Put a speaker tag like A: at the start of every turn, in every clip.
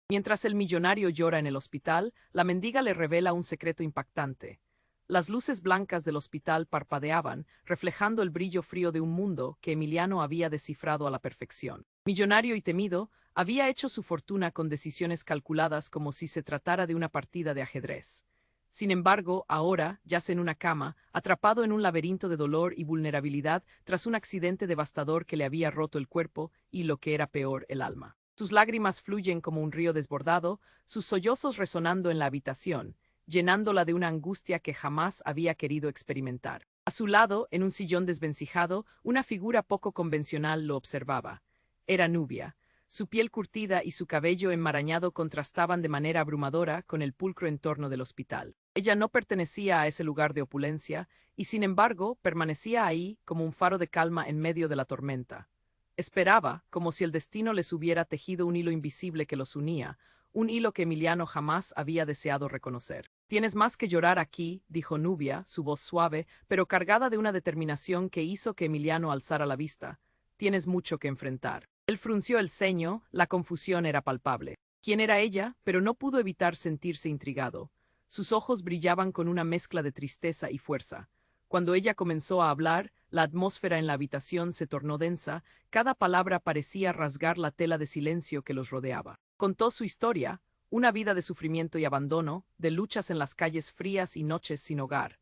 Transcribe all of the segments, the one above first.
A: Mientras el millonario llora en el hospital, la mendiga le revela un secreto impactante. Las luces blancas del hospital parpadeaban, reflejando el brillo frío de un mundo que Emiliano había descifrado a la perfección. Millonario y temido, había hecho su fortuna con decisiones calculadas como si se tratara de una partida de ajedrez. Sin embargo, ahora yace en una cama, atrapado en un laberinto de dolor y vulnerabilidad tras un accidente devastador que le había roto el cuerpo y, lo que era peor, el alma. Sus lágrimas fluyen como un río desbordado, sus sollozos resonando en la habitación, llenándola de una angustia que jamás había querido experimentar. A su lado, en un sillón desvencijado, una figura poco convencional lo observaba. Era Nubia. Su piel curtida y su cabello enmarañado contrastaban de manera abrumadora con el pulcro entorno del hospital. Ella no pertenecía a ese lugar de opulencia, y sin embargo permanecía ahí como un faro de calma en medio de la tormenta. Esperaba, como si el destino les hubiera tejido un hilo invisible que los unía, un hilo que Emiliano jamás había deseado reconocer. «Tienes más que llorar aquí», dijo Nubia, su voz suave, pero cargada de una determinación que hizo que Emiliano alzara la vista. «Tienes mucho que enfrentar». Él frunció el ceño, la confusión era palpable. ¿Quién era ella? Pero no pudo evitar sentirse intrigado. Sus ojos brillaban con una mezcla de tristeza y fuerza. Cuando ella comenzó a hablar, la atmósfera en la habitación se tornó densa, cada palabra parecía rasgar la tela de silencio que los rodeaba. Contó su historia, una vida de sufrimiento y abandono, de luchas en las calles frías y noches sin hogar.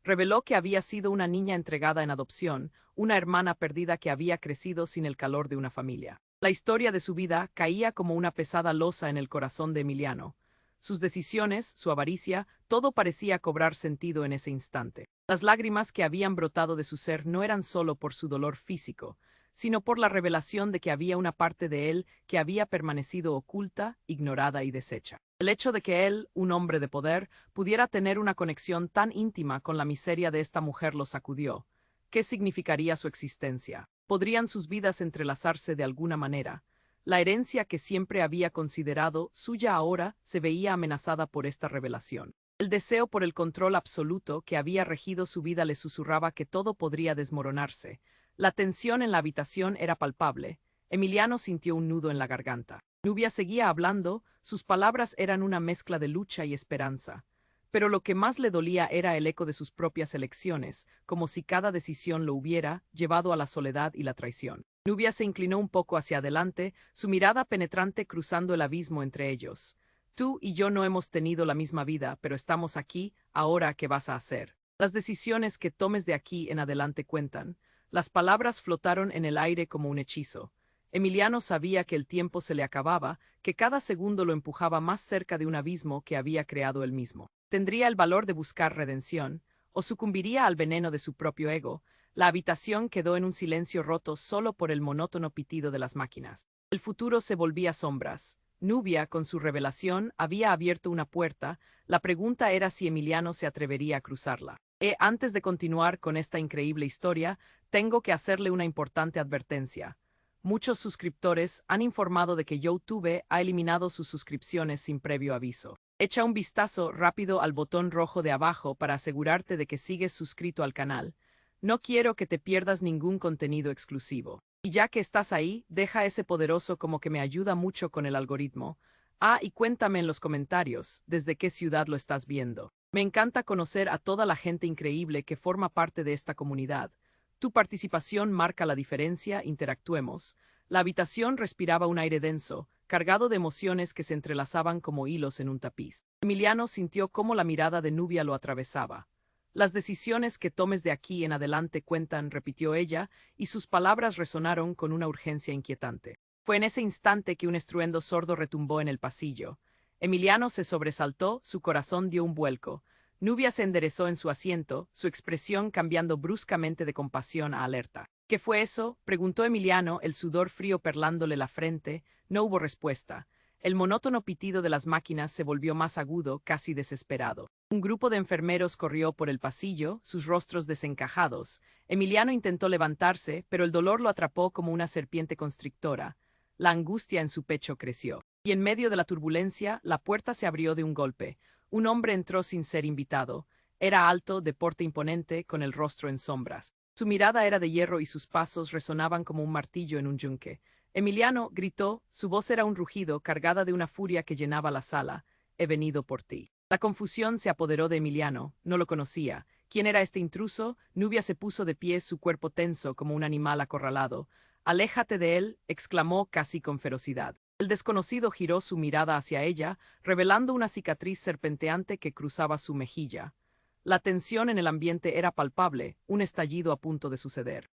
A: Reveló que había sido una niña entregada en adopción, una hermana perdida que había crecido sin el calor de una familia. La historia de su vida caía como una pesada losa en el corazón de Emiliano. Sus decisiones, su avaricia, todo parecía cobrar sentido en ese instante. Las lágrimas que habían brotado de su ser no eran solo por su dolor físico, sino por la revelación de que había una parte de él que había permanecido oculta, ignorada y deshecha. El hecho de que él, un hombre de poder, pudiera tener una conexión tan íntima con la miseria de esta mujer lo sacudió. ¿Qué significaría su existencia? ¿Podrían sus vidas entrelazarse de alguna manera? La herencia que siempre había considerado suya ahora se veía amenazada por esta revelación. El deseo por el control absoluto que había regido su vida le susurraba que todo podría desmoronarse. La tensión en la habitación era palpable. Emiliano sintió un nudo en la garganta. Nubia seguía hablando, sus palabras eran una mezcla de lucha y esperanza. Pero lo que más le dolía era el eco de sus propias elecciones, como si cada decisión lo hubiera llevado a la soledad y la traición. Nubia se inclinó un poco hacia adelante, su mirada penetrante cruzando el abismo entre ellos. «Tú y yo no hemos tenido la misma vida, pero estamos aquí, ahora, ¿qué vas a hacer? Las decisiones que tomes de aquí en adelante cuentan». Las palabras flotaron en el aire como un hechizo. Emiliano sabía que el tiempo se le acababa, que cada segundo lo empujaba más cerca de un abismo que había creado él mismo. Tendría el valor de buscar redención, o sucumbiría al veneno de su propio ego. La habitación quedó en un silencio roto solo por el monótono pitido de las máquinas. El futuro se volvía sombras. Nubia, con su revelación, había abierto una puerta. La pregunta era si Emiliano se atrevería a cruzarla. Antes de continuar con esta increíble historia, tengo que hacerle una importante advertencia. Muchos suscriptores han informado de que YouTube ha eliminado sus suscripciones sin previo aviso. Echa un vistazo rápido al botón rojo de abajo para asegurarte de que sigues suscrito al canal. No quiero que te pierdas ningún contenido exclusivo. Y ya que estás ahí, deja ese poderoso como que me ayuda mucho con el algoritmo. Y cuéntame en los comentarios, ¿desde qué ciudad lo estás viendo? Me encanta conocer a toda la gente increíble que forma parte de esta comunidad. Tu participación marca la diferencia, interactuemos. La habitación respiraba un aire denso, cargado de emociones que se entrelazaban como hilos en un tapiz. Emiliano sintió cómo la mirada de Nubia lo atravesaba. Las decisiones que tomes de aquí en adelante cuentan, repitió ella, y sus palabras resonaron con una urgencia inquietante. Fue en ese instante que un estruendo sordo retumbó en el pasillo. Emiliano se sobresaltó, su corazón dio un vuelco. Nubia se enderezó en su asiento, su expresión cambiando bruscamente de compasión a alerta. ¿Qué fue eso?, preguntó Emiliano, el sudor frío perlándole la frente. No hubo respuesta. El monótono pitido de las máquinas se volvió más agudo, casi desesperado. Un grupo de enfermeros corrió por el pasillo, sus rostros desencajados. Emiliano intentó levantarse, pero el dolor lo atrapó como una serpiente constrictora. La angustia en su pecho creció. Y en medio de la turbulencia, la puerta se abrió de un golpe. Un hombre entró sin ser invitado. Era alto, de porte imponente, con el rostro en sombras. Su mirada era de hierro y sus pasos resonaban como un martillo en un yunque. Emiliano gritó, su voz era un rugido cargada de una furia que llenaba la sala. He venido por ti. La confusión se apoderó de Emiliano, no lo conocía. ¿Quién era este intruso? Nubia se puso de pie, su cuerpo tenso como un animal acorralado. Aléjate de él, exclamó casi con ferocidad. El desconocido giró su mirada hacia ella, revelando una cicatriz serpenteante que cruzaba su mejilla. La tensión en el ambiente era palpable, un estallido a punto de suceder.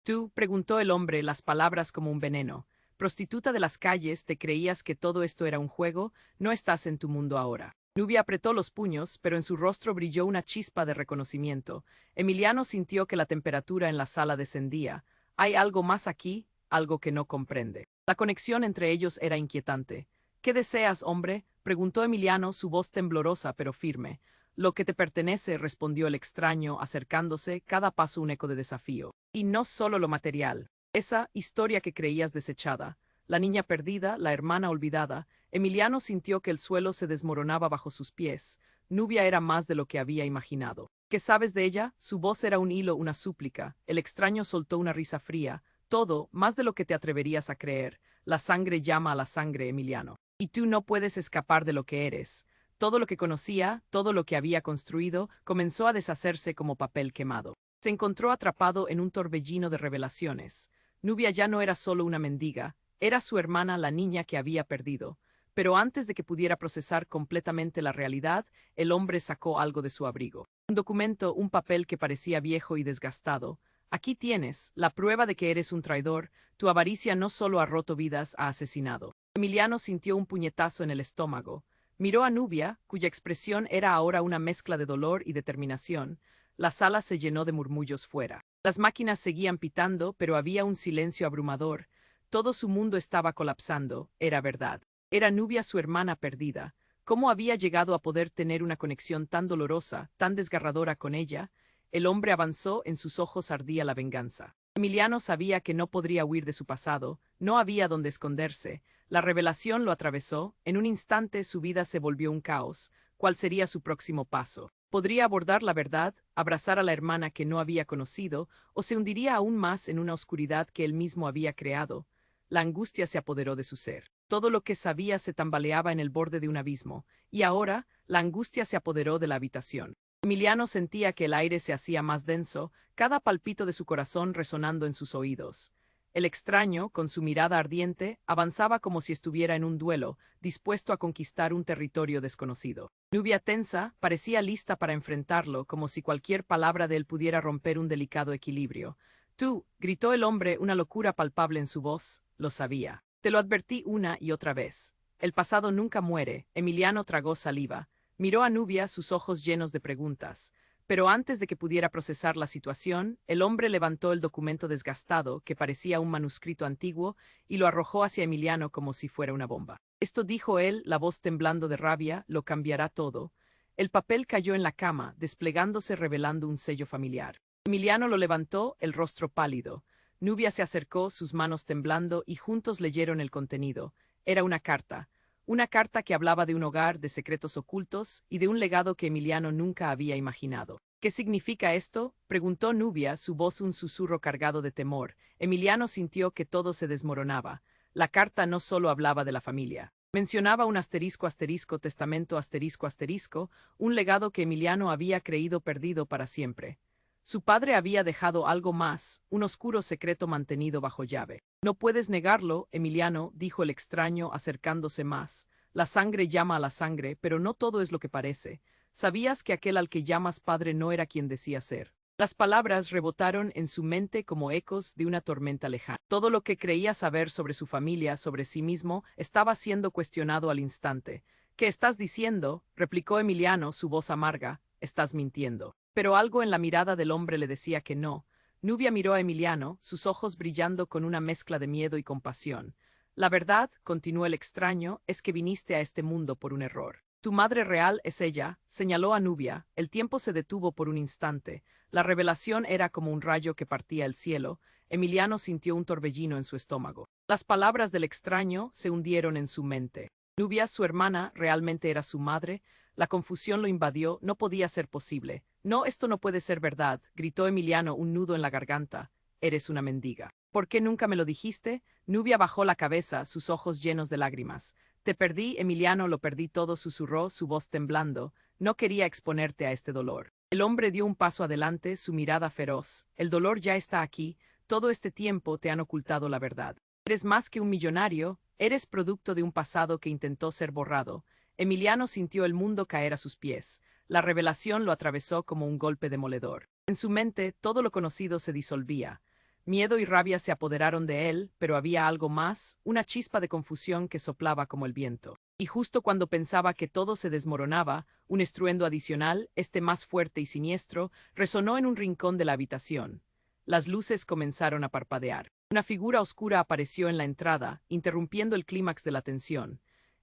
A: Tú, preguntó el hombre, las palabras como un veneno. Prostituta de las calles, ¿te creías que todo esto era un juego? No estás en tu mundo ahora. Nubia apretó los puños, pero en su rostro brilló una chispa de reconocimiento. Emiliano sintió que la temperatura en la sala descendía. Hay algo más aquí, algo que no comprende. La conexión entre ellos era inquietante. ¿Qué deseas, hombre? Preguntó Emiliano, su voz temblorosa pero firme. Lo que te pertenece, respondió el extraño, acercándose, cada paso un eco de desafío. Y no solo lo material. Esa historia que creías desechada. La niña perdida, la hermana olvidada. Emiliano sintió que el suelo se desmoronaba bajo sus pies. Nubia era más de lo que había imaginado. ¿Qué sabes de ella? Su voz era un hilo, una súplica. El extraño soltó una risa fría. Todo, más de lo que te atreverías a creer. La sangre llama a la sangre, Emiliano. Y tú no puedes escapar de lo que eres. Todo lo que conocía, todo lo que había construido, comenzó a deshacerse como papel quemado. Se encontró atrapado en un torbellino de revelaciones. Nubia ya no era solo una mendiga, era su hermana, la niña que había perdido. Pero antes de que pudiera procesar completamente la realidad, el hombre sacó algo de su abrigo. Un documento, un papel que parecía viejo y desgastado. Aquí tienes, la prueba de que eres un traidor. Tu avaricia no solo ha roto vidas, ha asesinado. Emiliano sintió un puñetazo en el estómago. Miró a Nubia, cuya expresión era ahora una mezcla de dolor y determinación. La sala se llenó de murmullos fuera. Las máquinas seguían pitando, pero había un silencio abrumador. Todo su mundo estaba colapsando, era verdad. Era Nubia su hermana perdida. ¿Cómo había llegado a poder tener una conexión tan dolorosa, tan desgarradora con ella? El hombre avanzó, en sus ojos ardía la venganza. Emiliano sabía que no podría huir de su pasado, no había donde esconderse. La revelación lo atravesó, en un instante su vida se volvió un caos. ¿Cuál sería su próximo paso? ¿Podría abordar la verdad, abrazar a la hermana que no había conocido, o se hundiría aún más en una oscuridad que él mismo había creado? La angustia se apoderó de su ser. Todo lo que sabía se tambaleaba en el borde de un abismo, y ahora, la angustia se apoderó de la habitación. Emiliano sentía que el aire se hacía más denso, cada palpito de su corazón resonando en sus oídos. El extraño, con su mirada ardiente, avanzaba como si estuviera en un duelo, dispuesto a conquistar un territorio desconocido. Nubia tensa, parecía lista para enfrentarlo, como si cualquier palabra de él pudiera romper un delicado equilibrio. Tú, gritó el hombre, una locura palpable en su voz, lo sabía. Te lo advertí una y otra vez. El pasado nunca muere. Emiliano tragó saliva. Miró a Nubia, sus ojos llenos de preguntas. Pero antes de que pudiera procesar la situación, el hombre levantó el documento desgastado, que parecía un manuscrito antiguo, y lo arrojó hacia Emiliano como si fuera una bomba. Esto, dijo él, la voz temblando de rabia, lo cambiará todo. El papel cayó en la cama, desplegándose revelando un sello familiar. Emiliano lo levantó, el rostro pálido. Nubia se acercó, sus manos temblando, y juntos leyeron el contenido. Era una carta. Una carta que hablaba de un hogar, de secretos ocultos y de un legado que Emiliano nunca había imaginado. ¿Qué significa esto? Preguntó Nubia, su voz un susurro cargado de temor. Emiliano sintió que todo se desmoronaba. La carta no solo hablaba de la familia. Mencionaba un asterisco asterisco testamento asterisco asterisco, un legado que Emiliano había creído perdido para siempre. Su padre había dejado algo más, un oscuro secreto mantenido bajo llave. No puedes negarlo, Emiliano, dijo el extraño, acercándose más. La sangre llama a la sangre, pero no todo es lo que parece. ¿Sabías que aquel al que llamas padre no era quien decía ser? Las palabras rebotaron en su mente como ecos de una tormenta lejana. Todo lo que creía saber sobre su familia, sobre sí mismo, estaba siendo cuestionado al instante. ¿Qué estás diciendo? Replicó Emiliano, su voz amarga. Estás mintiendo. Pero algo en la mirada del hombre le decía que no. Nubia miró a Emiliano, sus ojos brillando con una mezcla de miedo y compasión. La verdad, continuó el extraño, es que viniste a este mundo por un error. Tu madre real es ella, señaló a Nubia. El tiempo se detuvo por un instante. La revelación era como un rayo que partía el cielo. Emiliano sintió un torbellino en su estómago. Las palabras del extraño se hundieron en su mente. Nubia, su hermana, realmente era su madre. La confusión lo invadió, no podía ser posible. No, esto no puede ser verdad, gritó Emiliano, un nudo en la garganta. Eres una mendiga. ¿Por qué nunca me lo dijiste? Nubia bajó la cabeza, sus ojos llenos de lágrimas. Te perdí, Emiliano, lo perdí todo, susurró, su voz temblando. No quería exponerte a este dolor. El hombre dio un paso adelante, su mirada feroz. El dolor ya está aquí, todo este tiempo te han ocultado la verdad. Eres más que un millonario, eres producto de un pasado que intentó ser borrado. Emiliano sintió el mundo caer a sus pies. La revelación lo atravesó como un golpe demoledor. En su mente, todo lo conocido se disolvía. Miedo y rabia se apoderaron de él, pero había algo más, una chispa de confusión que soplaba como el viento. Y justo cuando pensaba que todo se desmoronaba, un estruendo adicional, este más fuerte y siniestro, resonó en un rincón de la habitación. Las luces comenzaron a parpadear. Una figura oscura apareció en la entrada, interrumpiendo el clímax de la tensión.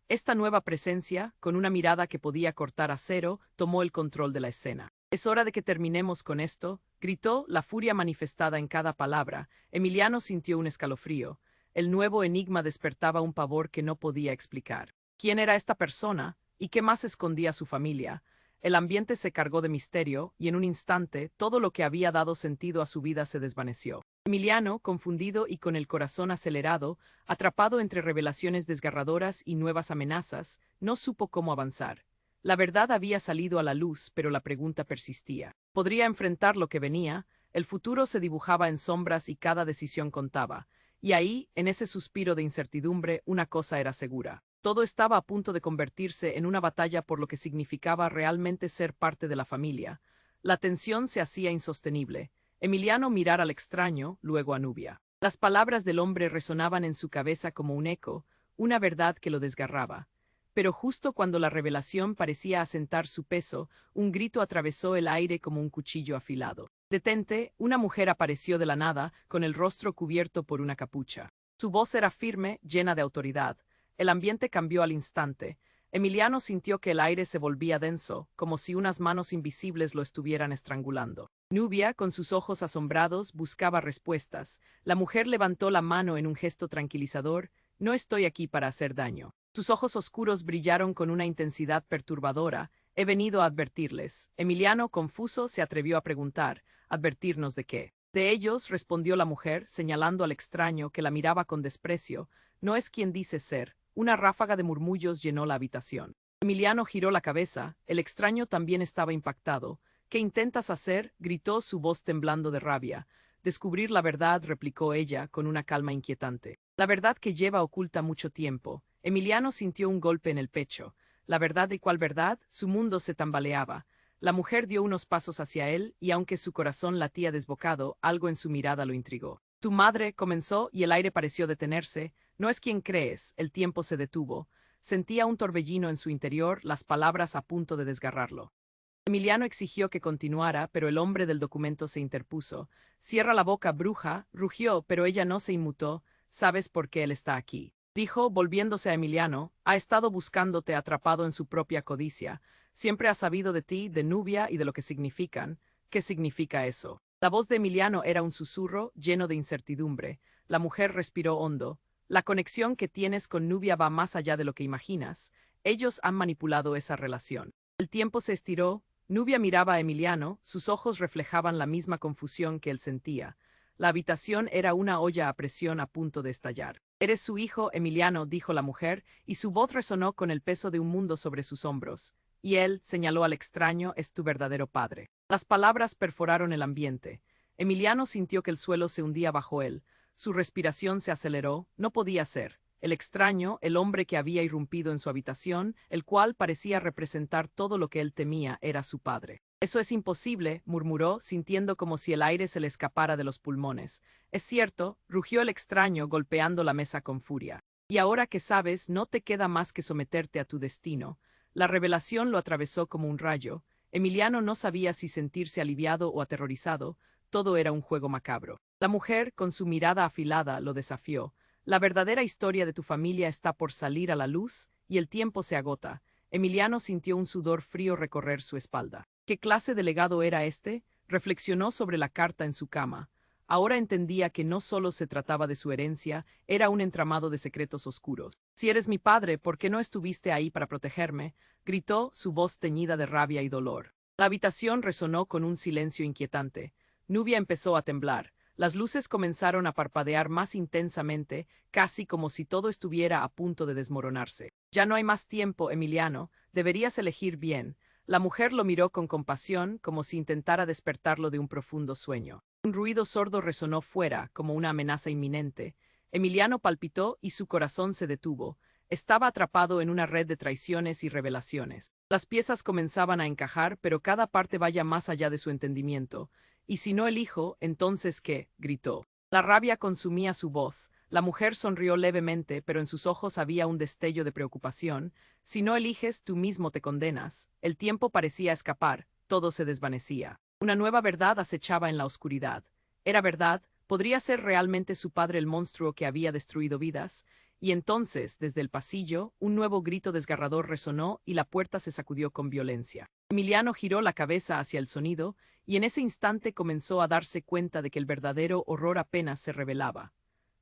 A: Esta nueva presencia, con una mirada que podía cortar acero, tomó el control de la escena. «Es hora de que terminemos con esto», gritó, la furia manifestada en cada palabra. Emiliano sintió un escalofrío. El nuevo enigma despertaba un pavor que no podía explicar. ¿Quién era esta persona? ¿Y qué más escondía su familia? El ambiente se cargó de misterio, y en un instante, todo lo que había dado sentido a su vida se desvaneció. Emiliano, confundido y con el corazón acelerado, atrapado entre revelaciones desgarradoras y nuevas amenazas, no supo cómo avanzar. La verdad había salido a la luz, pero la pregunta persistía. ¿Podría enfrentar lo que venía? El futuro se dibujaba en sombras y cada decisión contaba. Y ahí, en ese suspiro de incertidumbre, una cosa era segura. Todo estaba a punto de convertirse en una batalla por lo que significaba realmente ser parte de la familia. La tensión se hacía insostenible. Emiliano mirara al extraño, luego a Nubia. Las palabras del hombre resonaban en su cabeza como un eco, una verdad que lo desgarraba. Pero justo cuando la revelación parecía asentar su peso, un grito atravesó el aire como un cuchillo afilado. «Detente», una mujer apareció de la nada, con el rostro cubierto por una capucha. Su voz era firme, llena de autoridad. El ambiente cambió al instante. Emiliano sintió que el aire se volvía denso, como si unas manos invisibles lo estuvieran estrangulando. Nubia, con sus ojos asombrados, buscaba respuestas. La mujer levantó la mano en un gesto tranquilizador. «No estoy aquí para hacer daño». Sus ojos oscuros brillaron con una intensidad perturbadora. «He venido a advertirles». Emiliano, confuso, se atrevió a preguntar. «¿Advertirnos de qué?» «De ellos», respondió la mujer, señalando al extraño que la miraba con desprecio. «No es quien dice ser». Una ráfaga de murmullos llenó la habitación. Emiliano giró la cabeza. El extraño también estaba impactado. «¿Qué intentas hacer?», gritó, su voz temblando de rabia. «Descubrir la verdad», replicó ella, con una calma inquietante. «La verdad que lleva oculta mucho tiempo». Emiliano sintió un golpe en el pecho. ¿La verdad de cuál verdad? Su mundo se tambaleaba. La mujer dio unos pasos hacia él, y aunque su corazón latía desbocado, algo en su mirada lo intrigó. «Tu madre», comenzó, y el aire pareció detenerse. «No es quien crees», el tiempo se detuvo. Sentía un torbellino en su interior, las palabras a punto de desgarrarlo. Emiliano exigió que continuara, pero el hombre del documento se interpuso. «Cierra la boca, bruja», rugió, pero ella no se inmutó. «¿Sabes por qué él está aquí?», dijo, volviéndose a Emiliano. «Ha estado buscándote atrapado en su propia codicia. Siempre ha sabido de ti, de Nubia y de lo que significan». «¿Qué significa eso?». La voz de Emiliano era un susurro, lleno de incertidumbre. La mujer respiró hondo. «La conexión que tienes con Nubia va más allá de lo que imaginas. Ellos han manipulado esa relación». El tiempo se estiró. Nubia miraba a Emiliano, sus ojos reflejaban la misma confusión que él sentía. La habitación era una olla a presión a punto de estallar. «Eres su hijo, Emiliano», dijo la mujer, y su voz resonó con el peso de un mundo sobre sus hombros. «Y él», señaló al extraño, «es tu verdadero padre». Las palabras perforaron el ambiente. Emiliano sintió que el suelo se hundía bajo él. Su respiración se aceleró. No podía ser. El extraño, el hombre que había irrumpido en su habitación, el cual parecía representar todo lo que él temía, era su padre. «Eso es imposible», murmuró, sintiendo como si el aire se le escapara de los pulmones. «Es cierto», rugió el extraño, golpeando la mesa con furia. «Y ahora que sabes, no te queda más que someterte a tu destino». La revelación lo atravesó como un rayo. Emiliano no sabía si sentirse aliviado o aterrorizado. Todo era un juego macabro. La mujer, con su mirada afilada, lo desafió. «La verdadera historia de tu familia está por salir a la luz, y el tiempo se agota». Emiliano sintió un sudor frío recorrer su espalda. ¿Qué clase de legado era este? Reflexionó sobre la carta en su cama. Ahora entendía que no solo se trataba de su herencia, era un entramado de secretos oscuros. «Si eres mi padre, ¿por qué no estuviste ahí para protegerme?», gritó, su voz teñida de rabia y dolor. La habitación resonó con un silencio inquietante. Nubia empezó a temblar. Las luces comenzaron a parpadear más intensamente, casi como si todo estuviera a punto de desmoronarse. Ya no hay más tiempo, Emiliano, deberías elegir bien. La mujer lo miró con compasión, como si intentara despertarlo de un profundo sueño. Un ruido sordo resonó fuera, como una amenaza inminente. Emiliano palpitó y su corazón se detuvo. Estaba atrapado en una red de traiciones y revelaciones. Las piezas comenzaban a encajar, pero cada parte vaya más allá de su entendimiento. «¿Y si no elijo, entonces qué?», gritó. La rabia consumía su voz. La mujer sonrió levemente, pero en sus ojos había un destello de preocupación. «Si no eliges, tú mismo te condenas». El tiempo parecía escapar, todo se desvanecía. Una nueva verdad acechaba en la oscuridad. ¿Era verdad? ¿Podría ser realmente su padre el monstruo que había destruido vidas? Y entonces, desde el pasillo, un nuevo grito desgarrador resonó y la puerta se sacudió con violencia. Emiliano giró la cabeza hacia el sonido, y en ese instante comenzó a darse cuenta de que el verdadero horror apenas se revelaba.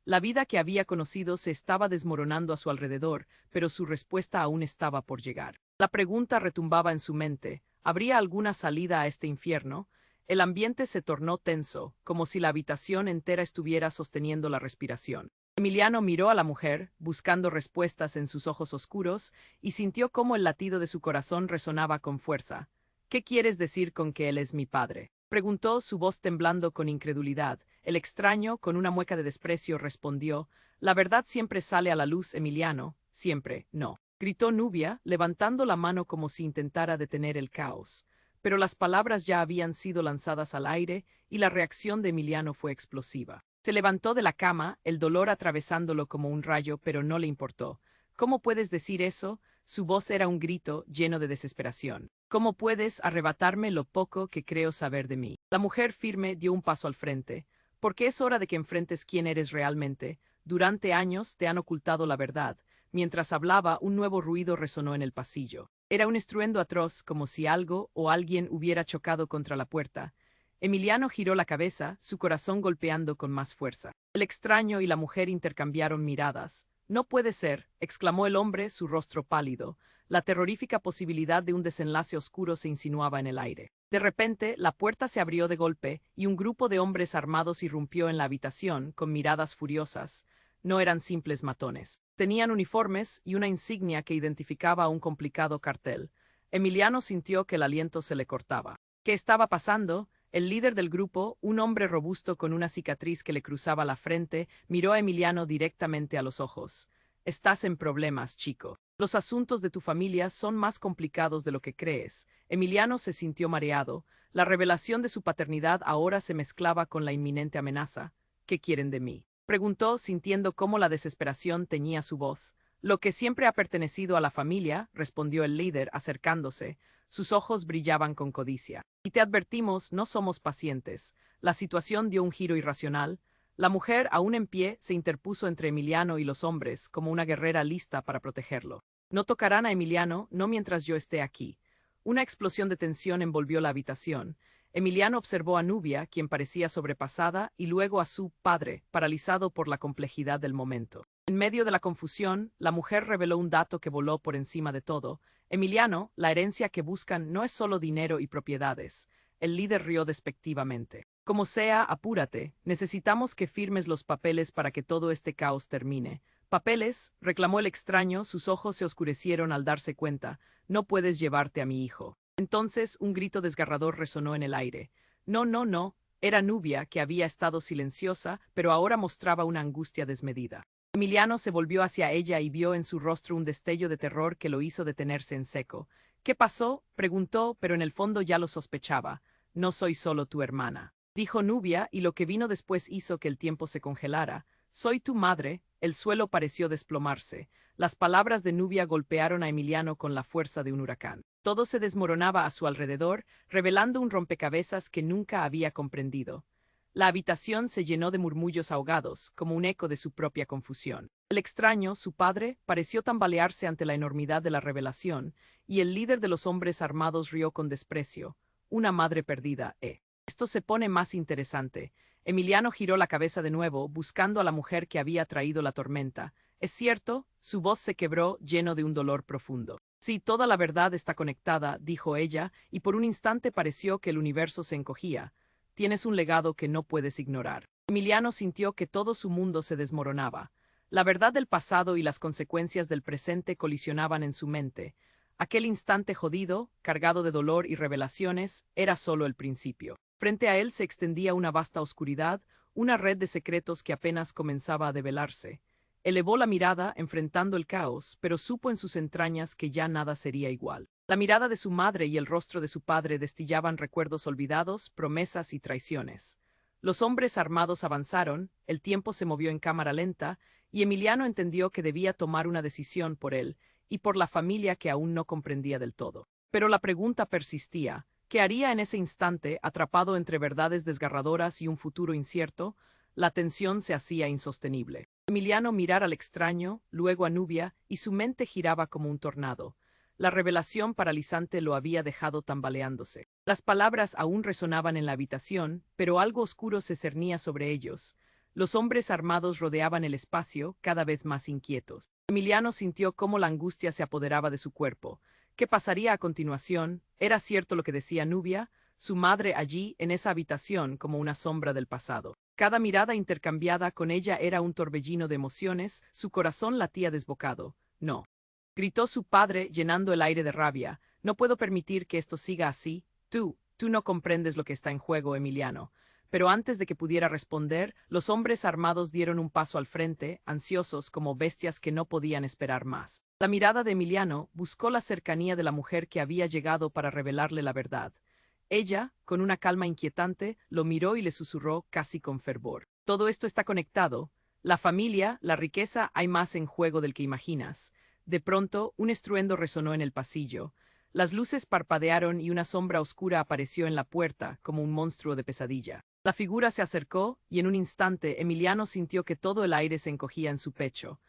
A: La vida que había conocido se estaba desmoronando a su alrededor, pero su respuesta aún estaba por llegar. La pregunta retumbaba en su mente: ¿habría alguna salida a este infierno? El ambiente se tornó tenso, como si la habitación entera estuviera sosteniendo la respiración. Emiliano miró a la mujer, buscando respuestas en sus ojos oscuros, y sintió cómo el latido de su corazón resonaba con fuerza. «¿Qué quieres decir con que él es mi padre?», preguntó, su voz temblando con incredulidad. El extraño, con una mueca de desprecio, respondió: «La verdad siempre sale a la luz, Emiliano, siempre, no», gritó Nubia, levantando la mano como si intentara detener el caos. Pero las palabras ya habían sido lanzadas al aire, y la reacción de Emiliano fue explosiva. Se levantó de la cama, el dolor atravesándolo como un rayo, pero no le importó. «¿Cómo puedes decir eso?». Su voz era un grito lleno de desesperación. «¿Cómo puedes arrebatarme lo poco que creo saber de mí?». La mujer firme dio un paso al frente. «Porque es hora de que enfrentes quién eres realmente. Durante años te han ocultado la verdad». Mientras hablaba, un nuevo ruido resonó en el pasillo. Era un estruendo atroz, como si algo o alguien hubiera chocado contra la puerta. Emiliano giró la cabeza, su corazón golpeando con más fuerza. El extraño y la mujer intercambiaron miradas. «No puede ser», exclamó el hombre, su rostro pálido. La terrorífica posibilidad de un desenlace oscuro se insinuaba en el aire. De repente, la puerta se abrió de golpe, y un grupo de hombres armados irrumpió en la habitación, con miradas furiosas. No eran simples matones. Tenían uniformes y una insignia que identificaba un complicado cartel. Emiliano sintió que el aliento se le cortaba. ¿Qué estaba pasando? El líder del grupo, un hombre robusto con una cicatriz que le cruzaba la frente, miró a Emiliano directamente a los ojos. «Estás en problemas, chico. Los asuntos de tu familia son más complicados de lo que crees». Emiliano se sintió mareado. La revelación de su paternidad ahora se mezclaba con la inminente amenaza. «¿Qué quieren de mí?», preguntó, sintiendo cómo la desesperación teñía su voz. «Lo que siempre ha pertenecido a la familia», respondió el líder, acercándose. Sus ojos brillaban con codicia. «Y te advertimos, no somos pacientes». La situación dio un giro irracional. La mujer, aún en pie, se interpuso entre Emiliano y los hombres, como una guerrera lista para protegerlo. «No tocarán a Emiliano, no mientras yo esté aquí». Una explosión de tensión envolvió la habitación. Emiliano observó a Nubia, quien parecía sobrepasada, y luego a su padre, paralizado por la complejidad del momento. En medio de la confusión, la mujer reveló un dato que voló por encima de todo. «Emiliano, la herencia que buscan no es solo dinero y propiedades». El líder rió despectivamente. «Como sea, apúrate. Necesitamos que firmes los papeles para que todo este caos termine». «¿Papeles?», reclamó el extraño, sus ojos se oscurecieron al darse cuenta. «No puedes llevarte a mi hijo». Entonces un grito desgarrador resonó en el aire. «No, no, no». Era Nubia, que había estado silenciosa, pero ahora mostraba una angustia desmedida. Emiliano se volvió hacia ella y vio en su rostro un destello de terror que lo hizo detenerse en seco. «¿Qué pasó?», preguntó, pero en el fondo ya lo sospechaba. «No soy solo tu hermana», dijo Nubia, y lo que vino después hizo que el tiempo se congelara. «Soy tu madre». El suelo pareció desplomarse. Las palabras de Nubia golpearon a Emiliano con la fuerza de un huracán. Todo se desmoronaba a su alrededor, revelando un rompecabezas que nunca había comprendido. La habitación se llenó de murmullos ahogados, como un eco de su propia confusión. El extraño, su padre, pareció tambalearse ante la enormidad de la revelación, y el líder de los hombres armados rió con desprecio. «Una madre perdida, ¿eh? Esto se pone más interesante». Emiliano giró la cabeza de nuevo, buscando a la mujer que había traído la tormenta. «¿Es cierto?». Su voz se quebró, lleno de un dolor profundo. «Sí, toda la verdad está conectada», dijo ella, y por un instante pareció que el universo se encogía. «Tienes un legado que no puedes ignorar». Emiliano sintió que todo su mundo se desmoronaba. La verdad del pasado y las consecuencias del presente colisionaban en su mente. Aquel instante jodido, cargado de dolor y revelaciones, era solo el principio. Frente a él se extendía una vasta oscuridad, una red de secretos que apenas comenzaba a develarse. Elevó la mirada, enfrentando el caos, pero supo en sus entrañas que ya nada sería igual. La mirada de su madre y el rostro de su padre destillaban recuerdos olvidados, promesas y traiciones. Los hombres armados avanzaron, el tiempo se movió en cámara lenta, y Emiliano entendió que debía tomar una decisión por él y por la familia que aún no comprendía del todo. Pero la pregunta persistía: ¿qué haría en ese instante, atrapado entre verdades desgarradoras y un futuro incierto? La tensión se hacía insostenible. Emiliano mirara al extraño, luego a Nubia, y su mente giraba como un tornado. La revelación paralizante lo había dejado tambaleándose. Las palabras aún resonaban en la habitación, pero algo oscuro se cernía sobre ellos. Los hombres armados rodeaban el espacio, cada vez más inquietos. Emiliano sintió cómo la angustia se apoderaba de su cuerpo. ¿Qué pasaría a continuación? ¿Era cierto lo que decía Nubia? Su madre allí, en esa habitación, como una sombra del pasado. Cada mirada intercambiada con ella era un torbellino de emociones, su corazón latía desbocado. No. Gritó su padre, llenando el aire de rabia. No puedo permitir que esto siga así. Tú no comprendes lo que está en juego, Emiliano. Pero antes de que pudiera responder, los hombres armados dieron un paso al frente, ansiosos como bestias que no podían esperar más. La mirada de Emiliano buscó la cercanía de la mujer que había llegado para revelarle la verdad. Ella, con una calma inquietante, lo miró y le susurró casi con fervor. Todo esto está conectado. La familia, la riqueza, hay más en juego del que imaginas. De pronto, un estruendo resonó en el pasillo. Las luces parpadearon y una sombra oscura apareció en la puerta, como un monstruo de pesadilla. La figura se acercó, y en un instante Emiliano sintió que todo el aire se encogía en su pecho.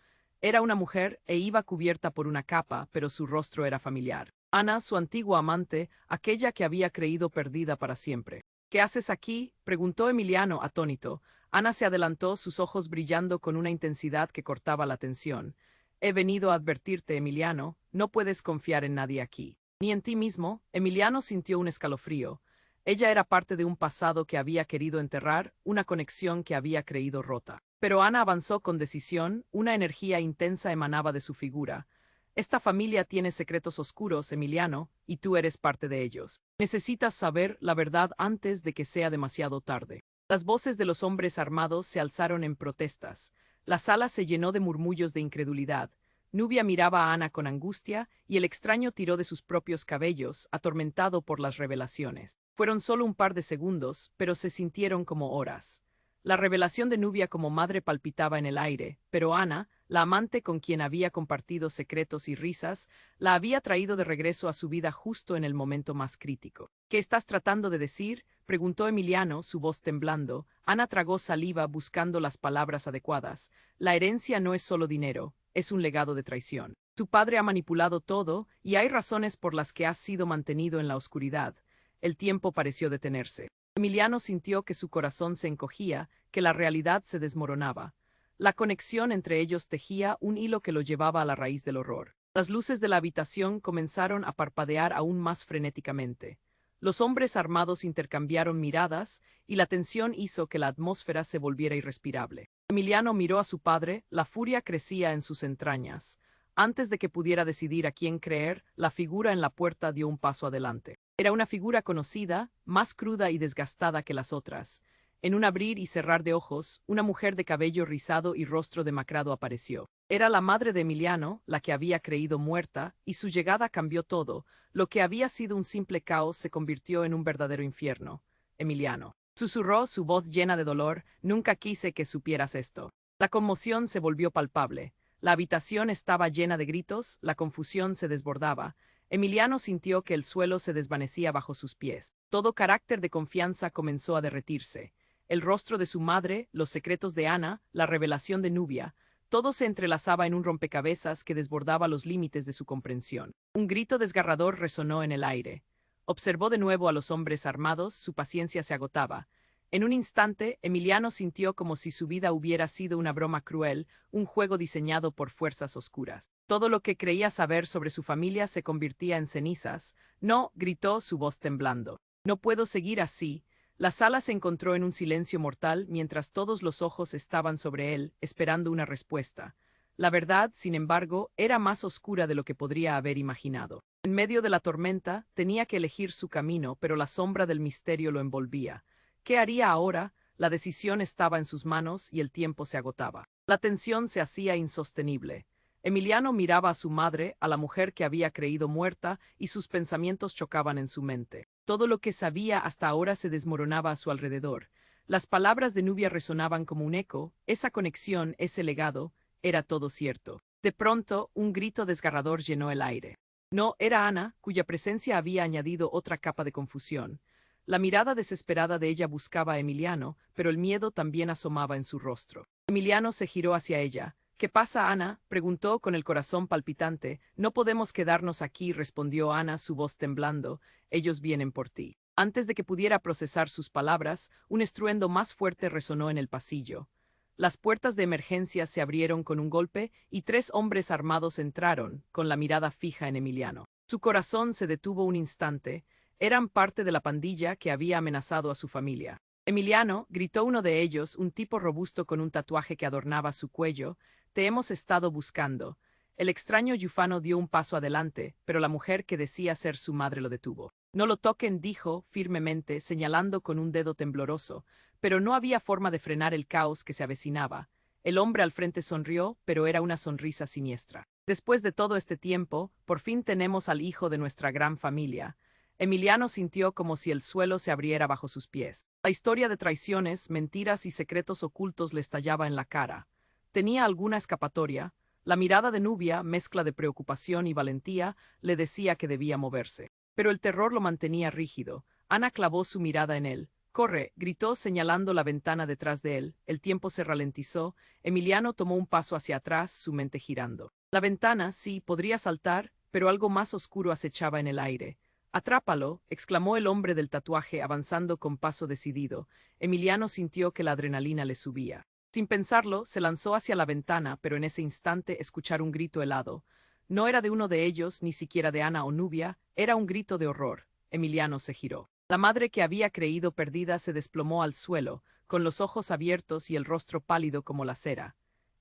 A: Era una mujer e iba cubierta por una capa, pero su rostro era familiar. Ana, su antigua amante, aquella que había creído perdida para siempre. ¿Qué haces aquí?, preguntó Emiliano, atónito. Ana se adelantó, sus ojos brillando con una intensidad que cortaba la tensión. He venido a advertirte, Emiliano, no puedes confiar en nadie aquí. Ni en ti mismo. Emiliano sintió un escalofrío. Ella era parte de un pasado que había querido enterrar, una conexión que había creído rota. Pero Ana avanzó con decisión, una energía intensa emanaba de su figura. Esta familia tiene secretos oscuros, Emiliano, y tú eres parte de ellos. Necesitas saber la verdad antes de que sea demasiado tarde. Las voces de los hombres armados se alzaron en protestas. La sala se llenó de murmullos de incredulidad. Nubia miraba a Ana con angustia, y el extraño tiró de sus propios cabellos, atormentado por las revelaciones. Fueron solo un par de segundos, pero se sintieron como horas. La revelación de Nubia como madre palpitaba en el aire, pero Ana, la amante con quien había compartido secretos y risas, la había traído de regreso a su vida justo en el momento más crítico. ¿Qué estás tratando de decir?, preguntó Emiliano, su voz temblando. Ana tragó saliva buscando las palabras adecuadas. La herencia no es solo dinero, es un legado de traición. Tu padre ha manipulado todo, y hay razones por las que has sido mantenido en la oscuridad. El tiempo pareció detenerse. Emiliano sintió que su corazón se encogía, que la realidad se desmoronaba. La conexión entre ellos tejía un hilo que lo llevaba a la raíz del horror. Las luces de la habitación comenzaron a parpadear aún más frenéticamente. Los hombres armados intercambiaron miradas, y la tensión hizo que la atmósfera se volviera irrespirable. Emiliano miró a su padre, la furia crecía en sus entrañas. Antes de que pudiera decidir a quién creer, la figura en la puerta dio un paso adelante. Era una figura conocida, más cruda y desgastada que las otras. En un abrir y cerrar de ojos, una mujer de cabello rizado y rostro demacrado apareció. Era la madre de Emiliano, la que había creído muerta, y su llegada cambió todo. Lo que había sido un simple caos se convirtió en un verdadero infierno. Emiliano. Susurró, su voz llena de dolor, nunca quise que supieras esto. La conmoción se volvió palpable. La habitación estaba llena de gritos, la confusión se desbordaba. Emiliano sintió que el suelo se desvanecía bajo sus pies. Todo carácter de confianza comenzó a derretirse. El rostro de su madre, los secretos de Ana, la revelación de Nubia, todo se entrelazaba en un rompecabezas que desbordaba los límites de su comprensión. Un grito desgarrador resonó en el aire. Observó de nuevo a los hombres armados, su paciencia se agotaba. En un instante, Emiliano sintió como si su vida hubiera sido una broma cruel, un juego diseñado por fuerzas oscuras. Todo lo que creía saber sobre su familia se convertía en cenizas. No, gritó, su voz temblando. No puedo seguir así. La sala se encontró en un silencio mortal mientras todos los ojos estaban sobre él, esperando una respuesta. La verdad, sin embargo, era más oscura de lo que podría haber imaginado. En medio de la tormenta, tenía que elegir su camino, pero la sombra del misterio lo envolvía. ¿Qué haría ahora? La decisión estaba en sus manos y el tiempo se agotaba. La tensión se hacía insostenible. Emiliano miraba a su madre, a la mujer que había creído muerta, y sus pensamientos chocaban en su mente. Todo lo que sabía hasta ahora se desmoronaba a su alrededor. Las palabras de Nubia resonaban como un eco, esa conexión, ese legado, era todo cierto. De pronto, un grito desgarrador llenó el aire. No, era Ana, cuya presencia había añadido otra capa de confusión. La mirada desesperada de ella buscaba a Emiliano, pero el miedo también asomaba en su rostro. Emiliano se giró hacia ella. ¿Qué pasa, Ana?, preguntó con el corazón palpitante. No podemos quedarnos aquí, respondió Ana, su voz temblando. Ellos vienen por ti. Antes de que pudiera procesar sus palabras, un estruendo más fuerte resonó en el pasillo. Las puertas de emergencia se abrieron con un golpe y 3 hombres armados entraron, con la mirada fija en Emiliano. Su corazón se detuvo un instante. Eran parte de la pandilla que había amenazado a su familia. Emiliano, gritó uno de ellos, un tipo robusto con un tatuaje que adornaba su cuello. Te hemos estado buscando. El extraño Yufano dio un paso adelante, pero la mujer que decía ser su madre lo detuvo. No lo toquen, dijo firmemente, señalando con un dedo tembloroso, pero no había forma de frenar el caos que se avecinaba. El hombre al frente sonrió, pero era una sonrisa siniestra. Después de todo este tiempo, por fin tenemos al hijo de nuestra gran familia. Emiliano sintió como si el suelo se abriera bajo sus pies. La historia de traiciones, mentiras y secretos ocultos le estallaba en la cara. ¿Tenía alguna escapatoria? La mirada de Nubia, mezcla de preocupación y valentía, le decía que debía moverse. Pero el terror lo mantenía rígido. Ana clavó su mirada en él. «Corre», gritó señalando la ventana detrás de él. El tiempo se ralentizó. Emiliano tomó un paso hacia atrás, su mente girando. La ventana, sí, podría saltar, pero algo más oscuro acechaba en el aire. «Atrápalo», exclamó el hombre del tatuaje avanzando con paso decidido. Emiliano sintió que la adrenalina le subía. Sin pensarlo, se lanzó hacia la ventana, pero en ese instante escucharon un grito helado. No era de uno de ellos, ni siquiera de Ana o Nubia, era un grito de horror. Emiliano se giró. La madre que había creído perdida se desplomó al suelo, con los ojos abiertos y el rostro pálido como la cera.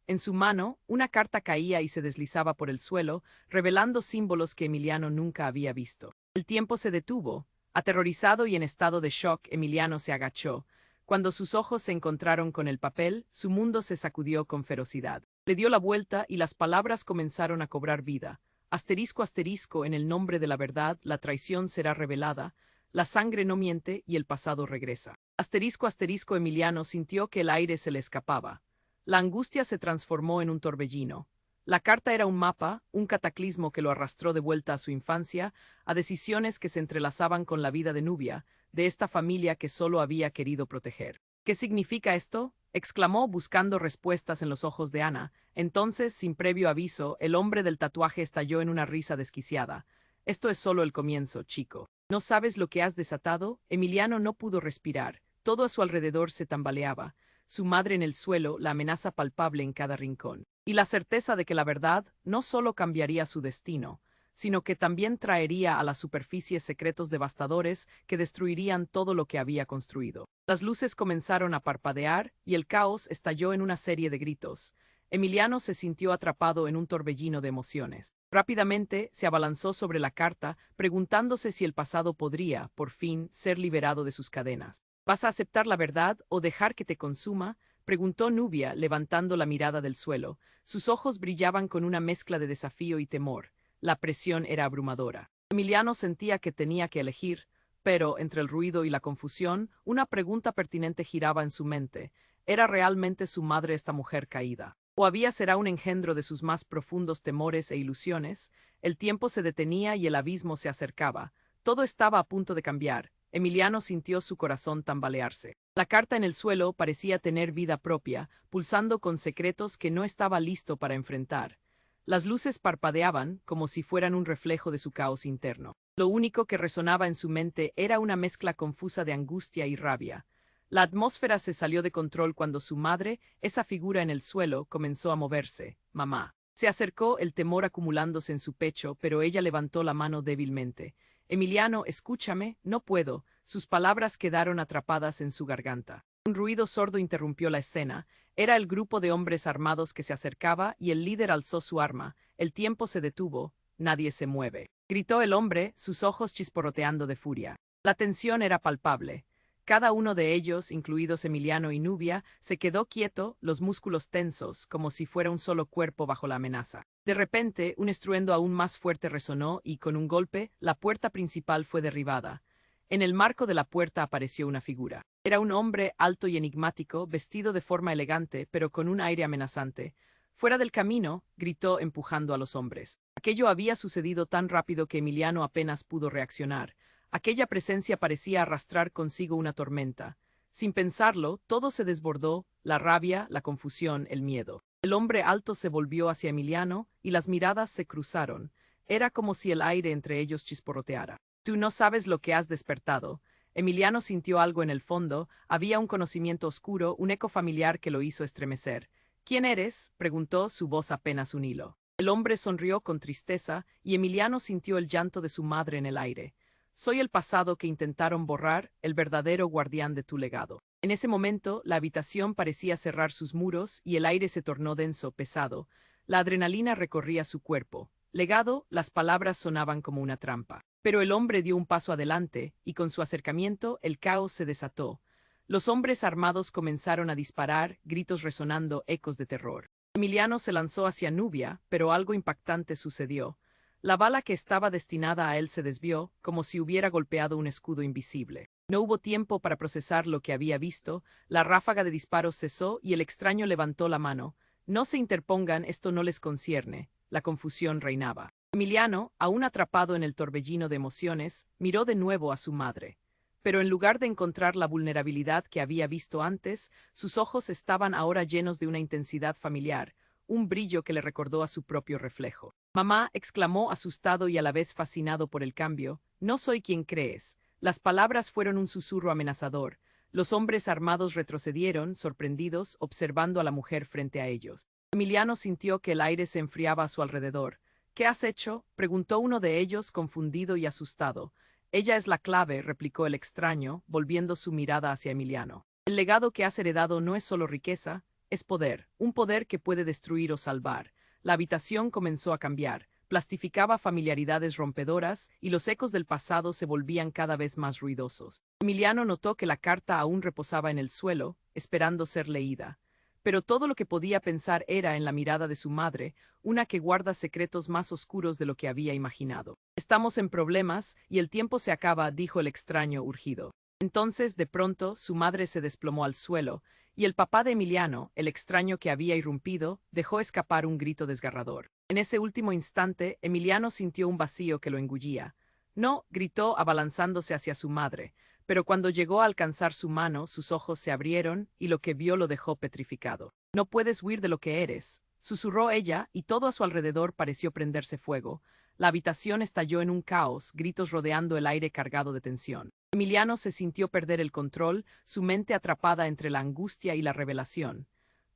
A: En su mano, una carta caía y se deslizaba por el suelo, revelando símbolos que Emiliano nunca había visto. El tiempo se detuvo. Aterrorizado y en estado de shock, Emiliano se agachó. Cuando sus ojos se encontraron con el papel, su mundo se sacudió con ferocidad. Le dio la vuelta y las palabras comenzaron a cobrar vida. Asterisco asterisco, en el nombre de la verdad, la traición será revelada. La sangre no miente y el pasado regresa. Asterisco asterisco, Emiliano sintió que el aire se le escapaba. La angustia se transformó en un torbellino. La carta era un mapa, un cataclismo que lo arrastró de vuelta a su infancia, a decisiones que se entrelazaban con la vida de Nubia, de esta familia que solo había querido proteger. ¿Qué significa esto?, exclamó buscando respuestas en los ojos de Ana. Entonces, sin previo aviso, el hombre del tatuaje estalló en una risa desquiciada. Esto es solo el comienzo, chico. ¿No sabes lo que has desatado? Emiliano no pudo respirar. Todo a su alrededor se tambaleaba. Su madre en el suelo, la amenaza palpable en cada rincón. Y la certeza de que la verdad no solo cambiaría su destino, sino que también traería a la superficie secretos devastadores que destruirían todo lo que había construido. Las luces comenzaron a parpadear y el caos estalló en una serie de gritos. Emiliano se sintió atrapado en un torbellino de emociones. Rápidamente se abalanzó sobre la carta, preguntándose si el pasado podría, por fin, ser liberado de sus cadenas. ¿Vas a aceptar la verdad o dejar que te consuma?, preguntó Nubia, levantando la mirada del suelo. Sus ojos brillaban con una mezcla de desafío y temor. La presión era abrumadora. Emiliano sentía que tenía que elegir, pero, entre el ruido y la confusión, una pregunta pertinente giraba en su mente. ¿Era realmente su madre esta mujer caída? ¿O había será un engendro de sus más profundos temores e ilusiones? El tiempo se detenía y el abismo se acercaba. Todo estaba a punto de cambiar. Emiliano sintió su corazón tambalearse. La carta en el suelo parecía tener vida propia, pulsando con secretos que no estaba listo para enfrentar. Las luces parpadeaban como si fueran un reflejo de su caos interno. Lo único que resonaba en su mente era una mezcla confusa de angustia y rabia. La atmósfera se salió de control cuando su madre, esa figura en el suelo, comenzó a moverse. «Mamá». Se acercó, el temor acumulándose en su pecho, pero ella levantó la mano débilmente. «Emiliano, escúchame, no puedo». sus palabras quedaron atrapadas en su garganta. Un ruido sordo interrumpió la escena. Era el grupo de hombres armados que se acercaba y el líder alzó su arma. El tiempo se detuvo. Nadie se mueve, gritó el hombre, sus ojos chisporroteando de furia. La tensión era palpable. Cada uno de ellos, incluidos Emiliano y Nubia, se quedó quieto, los músculos tensos, como si fuera un solo cuerpo bajo la amenaza. De repente, un estruendo aún más fuerte resonó y, con un golpe, la puerta principal fue derribada. En el marco de la puerta apareció una figura. Era un hombre alto y enigmático, vestido de forma elegante, pero con un aire amenazante. «Fuera del camino», gritó empujando a los hombres. Aquello había sucedido tan rápido que Emiliano apenas pudo reaccionar. Aquella presencia parecía arrastrar consigo una tormenta. Sin pensarlo, todo se desbordó, la rabia, la confusión, el miedo. El hombre alto se volvió hacia Emiliano y las miradas se cruzaron. Era como si el aire entre ellos chisporroteara. «Tú no sabes lo que has despertado». Emiliano sintió algo en el fondo, había un conocimiento oscuro, un eco familiar que lo hizo estremecer. «¿Quién eres?», preguntó, su voz apenas un hilo. El hombre sonrió con tristeza y Emiliano sintió el llanto de su madre en el aire. «Soy el pasado que intentaron borrar, el verdadero guardián de tu legado». En ese momento, la habitación parecía cerrar sus muros y el aire se tornó denso, pesado. La adrenalina recorría su cuerpo. Legado, las palabras sonaban como una trampa. Pero el hombre dio un paso adelante, y con su acercamiento el caos se desató. Los hombres armados comenzaron a disparar, gritos resonando, ecos de terror. Emiliano se lanzó hacia Nubia, pero algo impactante sucedió. La bala que estaba destinada a él se desvió, como si hubiera golpeado un escudo invisible. No hubo tiempo para procesar lo que había visto, la ráfaga de disparos cesó y el extraño levantó la mano. «No se interpongan, esto no les concierne». La confusión reinaba. Emiliano, aún atrapado en el torbellino de emociones, miró de nuevo a su madre. Pero en lugar de encontrar la vulnerabilidad que había visto antes, sus ojos estaban ahora llenos de una intensidad familiar, un brillo que le recordó a su propio reflejo. «Mamá», exclamó asustado y a la vez fascinado por el cambio, «no soy quien crees». Las palabras fueron un susurro amenazador. Los hombres armados retrocedieron, sorprendidos, observando a la mujer frente a ellos. Emiliano sintió que el aire se enfriaba a su alrededor. «¿Qué has hecho?», preguntó uno de ellos, confundido y asustado. «Ella es la clave», replicó el extraño, volviendo su mirada hacia Emiliano. «El legado que has heredado no es solo riqueza, es poder, un poder que puede destruir o salvar». La habitación comenzó a cambiar, plastificaba familiaridades rompedoras y los ecos del pasado se volvían cada vez más ruidosos. Emiliano notó que la carta aún reposaba en el suelo, esperando ser leída. Pero todo lo que podía pensar era en la mirada de su madre, una que guarda secretos más oscuros de lo que había imaginado. «Estamos en problemas y el tiempo se acaba», dijo el extraño urgido. Entonces, de pronto, su madre se desplomó al suelo, y el papá de Emiliano, el extraño que había irrumpido, dejó escapar un grito desgarrador. En ese último instante, Emiliano sintió un vacío que lo engullía. «No», gritó abalanzándose hacia su madre, pero cuando llegó a alcanzar su mano, sus ojos se abrieron y lo que vio lo dejó petrificado. «No puedes huir de lo que eres», susurró ella, y todo a su alrededor pareció prenderse fuego. La habitación estalló en un caos, gritos rodeando el aire cargado de tensión. Emiliano se sintió perder el control, su mente atrapada entre la angustia y la revelación.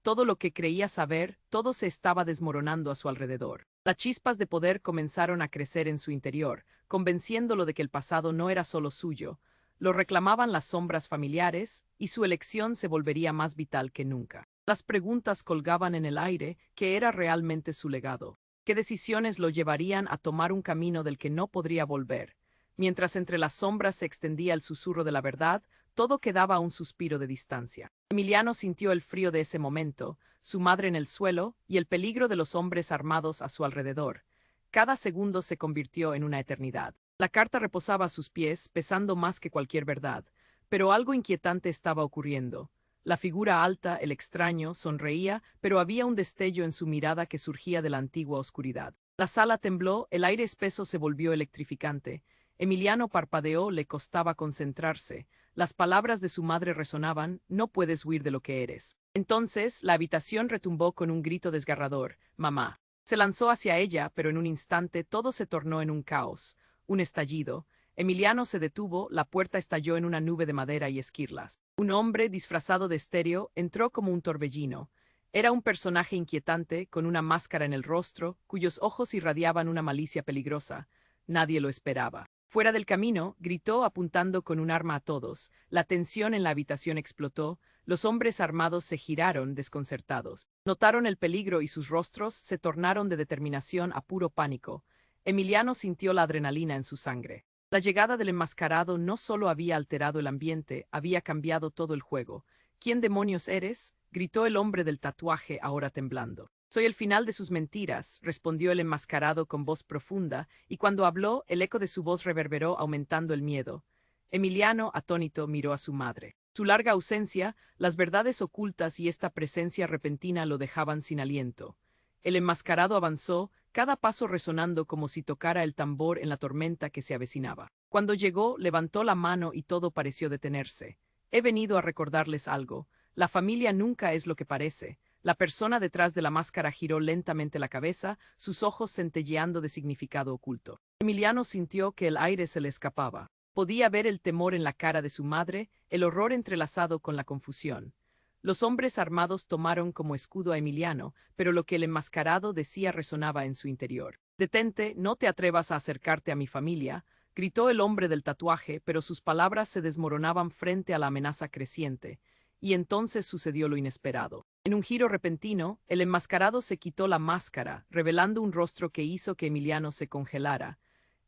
A: Todo lo que creía saber, todo se estaba desmoronando a su alrededor. Las chispas de poder comenzaron a crecer en su interior, convenciéndolo de que el pasado no era solo suyo. Lo reclamaban las sombras familiares, y su elección se volvería más vital que nunca. Las preguntas colgaban en el aire, ¿qué era realmente su legado? ¿Qué decisiones lo llevarían a tomar un camino del que no podría volver? Mientras entre las sombras se extendía el susurro de la verdad, todo quedaba a un suspiro de distancia. Emiliano sintió el frío de ese momento, su madre en el suelo y el peligro de los hombres armados a su alrededor. Cada segundo se convirtió en una eternidad. La carta reposaba a sus pies, pesando más que cualquier verdad, pero algo inquietante estaba ocurriendo. La figura alta, el extraño, sonreía, pero había un destello en su mirada que surgía de la antigua oscuridad. La sala tembló, el aire espeso se volvió electrificante. Emiliano parpadeó, le costaba concentrarse. Las palabras de su madre resonaban, «No puedes huir de lo que eres». Entonces, la habitación retumbó con un grito desgarrador, «¡Mamá!». Se lanzó hacia ella, pero en un instante todo se tornó en un caos, un estallido. Emiliano se detuvo, la puerta estalló en una nube de madera y esquirlas. Un hombre, disfrazado de estéreo, entró como un torbellino. Era un personaje inquietante, con una máscara en el rostro, cuyos ojos irradiaban una malicia peligrosa. Nadie lo esperaba. Fuera del camino, gritó apuntando con un arma a todos. La tensión en la habitación explotó. Los hombres armados se giraron, desconcertados. Notaron el peligro y sus rostros se tornaron de determinación a puro pánico. Emiliano sintió la adrenalina en su sangre. La llegada del enmascarado no solo había alterado el ambiente, había cambiado todo el juego. ¿Quién demonios eres?, gritó el hombre del tatuaje, ahora temblando. Soy el final de sus mentiras, respondió el enmascarado con voz profunda, y cuando habló, el eco de su voz reverberó, aumentando el miedo. Emiliano, atónito, miró a su madre. Su larga ausencia, las verdades ocultas y esta presencia repentina lo dejaban sin aliento. El enmascarado avanzó, cada paso resonando como si tocara el tambor en la tormenta que se avecinaba. Cuando llegó, levantó la mano y todo pareció detenerse. He venido a recordarles algo. La familia nunca es lo que parece. La persona detrás de la máscara giró lentamente la cabeza, sus ojos centelleando de significado oculto. Emiliano sintió que el aire se le escapaba. Podía ver el temor en la cara de su madre, el horror entrelazado con la confusión. Los hombres armados tomaron como escudo a Emiliano, pero lo que el enmascarado decía resonaba en su interior. «Detente, no te atrevas a acercarte a mi familia», gritó el hombre del tatuaje, pero sus palabras se desmoronaban frente a la amenaza creciente. Y entonces sucedió lo inesperado. En un giro repentino, el enmascarado se quitó la máscara, revelando un rostro que hizo que Emiliano se congelara.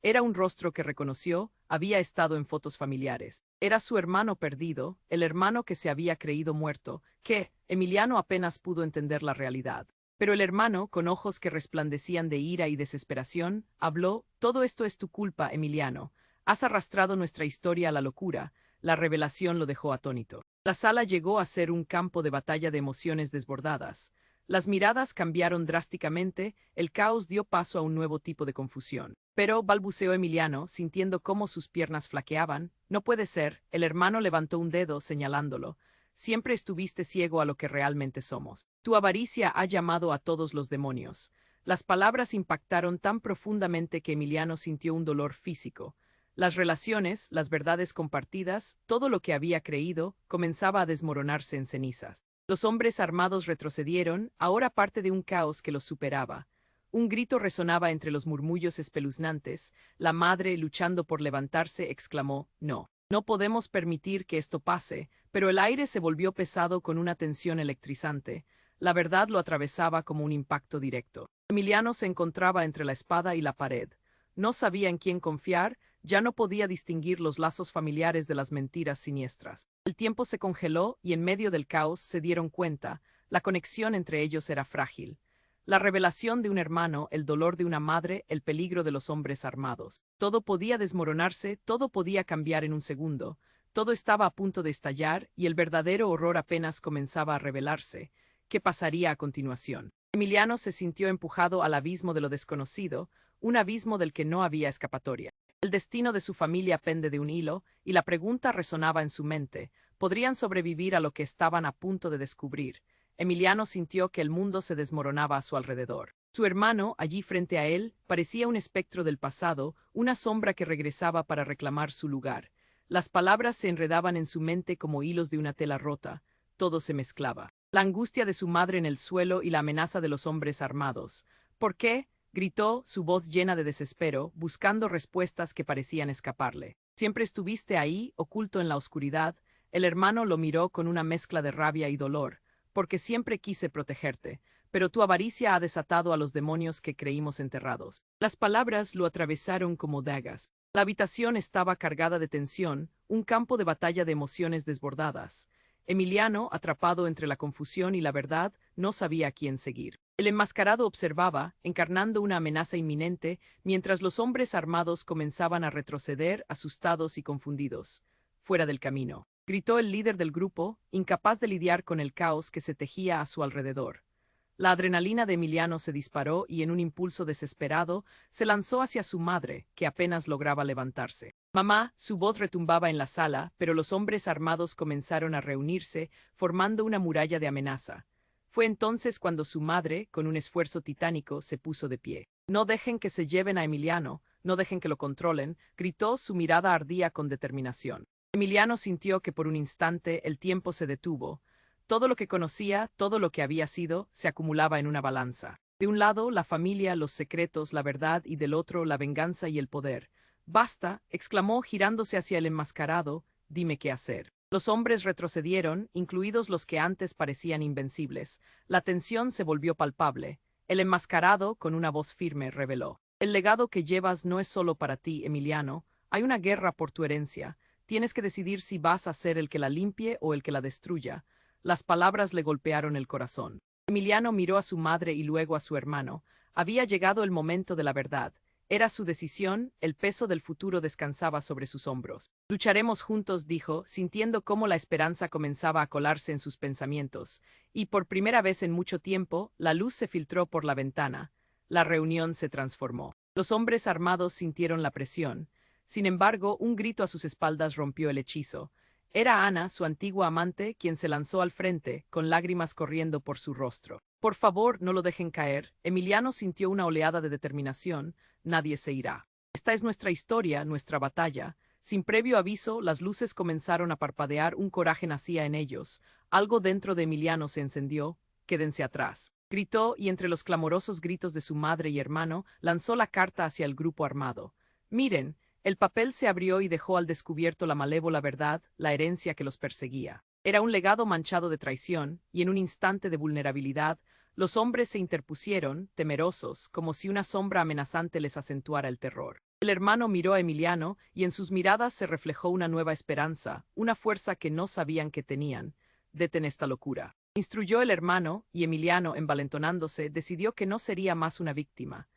A: Era un rostro que reconoció, había estado en fotos familiares. Era su hermano perdido, el hermano que se había creído muerto, que Emiliano apenas pudo entender la realidad. Pero el hermano, con ojos que resplandecían de ira y desesperación, habló: «Todo esto es tu culpa, Emiliano. Has arrastrado nuestra historia a la locura». La revelación lo dejó atónito. La sala llegó a ser un campo de batalla de emociones desbordadas. Las miradas cambiaron drásticamente, el caos dio paso a un nuevo tipo de confusión. Pero, balbuceó Emiliano, sintiendo cómo sus piernas flaqueaban, «No puede ser», el hermano levantó un dedo señalándolo. «Siempre estuviste ciego a lo que realmente somos. Tu avaricia ha llamado a todos los demonios». Las palabras impactaron tan profundamente que Emiliano sintió un dolor físico. Las relaciones, las verdades compartidas, todo lo que había creído, comenzaba a desmoronarse en cenizas. Los hombres armados retrocedieron, ahora parte de un caos que los superaba. Un grito resonaba entre los murmullos espeluznantes. La madre, luchando por levantarse, exclamó: «No, no podemos permitir que esto pase», pero el aire se volvió pesado con una tensión electrizante. La verdad lo atravesaba como un impacto directo. Emiliano se encontraba entre la espada y la pared. No sabía en quién confiar, ya no podía distinguir los lazos familiares de las mentiras siniestras. El tiempo se congeló y en medio del caos se dieron cuenta, la conexión entre ellos era frágil. La revelación de un hermano, el dolor de una madre, el peligro de los hombres armados. Todo podía desmoronarse, todo podía cambiar en un segundo. Todo estaba a punto de estallar y el verdadero horror apenas comenzaba a revelarse. ¿Qué pasaría a continuación? Emiliano se sintió empujado al abismo de lo desconocido, un abismo del que no había escapatoria. El destino de su familia pende de un hilo, y la pregunta resonaba en su mente: ¿podrían sobrevivir a lo que estaban a punto de descubrir? Emiliano sintió que el mundo se desmoronaba a su alrededor. Su hermano, allí frente a él, parecía un espectro del pasado, una sombra que regresaba para reclamar su lugar. Las palabras se enredaban en su mente como hilos de una tela rota. Todo se mezclaba. La angustia de su madre en el suelo y la amenaza de los hombres armados. ¿Por qué?, gritó, su voz llena de desespero, buscando respuestas que parecían escaparle. «Siempre estuviste ahí, oculto en la oscuridad». El hermano lo miró con una mezcla de rabia y dolor. «Porque siempre quise protegerte, pero tu avaricia ha desatado a los demonios que creímos enterrados». Las palabras lo atravesaron como dagas. La habitación estaba cargada de tensión, un campo de batalla de emociones desbordadas. Emiliano, atrapado entre la confusión y la verdad, no sabía a quién seguir. El enmascarado observaba, encarnando una amenaza inminente, mientras los hombres armados comenzaban a retroceder, asustados y confundidos. «Fuera del camino», gritó el líder del grupo, incapaz de lidiar con el caos que se tejía a su alrededor. La adrenalina de Emiliano se disparó y en un impulso desesperado se lanzó hacia su madre, que apenas lograba levantarse. «Mamá», su voz retumbaba en la sala, pero los hombres armados comenzaron a reunirse, formando una muralla de amenaza. Fue entonces cuando su madre, con un esfuerzo titánico, se puso de pie. «No dejen que se lleven a Emiliano, no dejen que lo controlen», gritó, su mirada ardía con determinación. Emiliano sintió que por un instante el tiempo se detuvo. Todo lo que conocía, todo lo que había sido, se acumulaba en una balanza. De un lado, la familia, los secretos, la verdad, y del otro, la venganza y el poder. Basta, exclamó girándose hacia el enmascarado, dime qué hacer. Los hombres retrocedieron, incluidos los que antes parecían invencibles. La tensión se volvió palpable. El enmascarado, con una voz firme, reveló: el legado que llevas no es solo para ti, Emiliano. Hay una guerra por tu herencia. Tienes que decidir si vas a ser el que la limpie o el que la destruya. Las palabras le golpearon el corazón. Emiliano miró a su madre y luego a su hermano. Había llegado el momento de la verdad. Era su decisión, el peso del futuro descansaba sobre sus hombros. Lucharemos juntos, dijo, sintiendo cómo la esperanza comenzaba a colarse en sus pensamientos. Y por primera vez en mucho tiempo, la luz se filtró por la ventana. La reunión se transformó. Los hombres armados sintieron la presión. Sin embargo, un grito a sus espaldas rompió el hechizo. Era Ana, su antigua amante, quien se lanzó al frente, con lágrimas corriendo por su rostro. Por favor, no lo dejen caer. Emiliano sintió una oleada de determinación. Nadie se irá. Esta es nuestra historia, nuestra batalla. Sin previo aviso, las luces comenzaron a parpadear, un coraje nacía en ellos. Algo dentro de Emiliano se encendió. Quédense atrás. Gritó y entre los clamorosos gritos de su madre y hermano, lanzó la carta hacia el grupo armado. Miren, el papel se abrió y dejó al descubierto la malévola verdad, la herencia que los perseguía. Era un legado manchado de traición, y en un instante de vulnerabilidad, los hombres se interpusieron, temerosos, como si una sombra amenazante les acentuara el terror. El hermano miró a Emiliano, y en sus miradas se reflejó una nueva esperanza, una fuerza que no sabían que tenían. Detén esta locura. Instruyó el hermano, y Emiliano, envalentonándose, decidió que no sería más una víctima.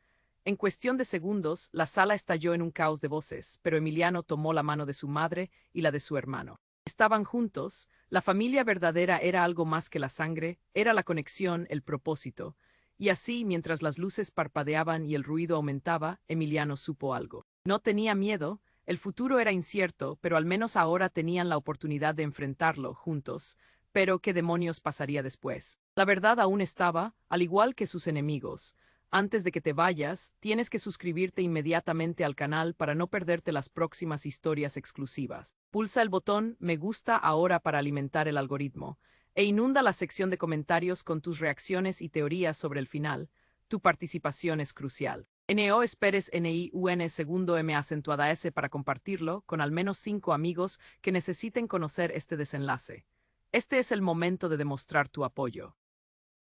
A: En cuestión de segundos, la sala estalló en un caos de voces, pero Emiliano tomó la mano de su madre y la de su hermano. Estaban juntos, la familia verdadera era algo más que la sangre, era la conexión, el propósito. Y así, mientras las luces parpadeaban y el ruido aumentaba, Emiliano supo algo. No tenía miedo, el futuro era incierto, pero al menos ahora tenían la oportunidad de enfrentarlo, juntos. Pero, ¿qué demonios pasaría después? La verdad aún estaba, al igual que sus enemigos. Antes de que te vayas, tienes que suscribirte inmediatamente al canal para no perderte las próximas historias exclusivas. Pulsa el botón me gusta ahora para alimentar el algoritmo, e inunda la sección de comentarios con tus reacciones y teorías sobre el final. Tu participación es crucial. NO esperes NIUN segundo M acentuada S para compartirlo con al menos 5 amigos que necesiten conocer este desenlace. Este es el momento de demostrar tu apoyo.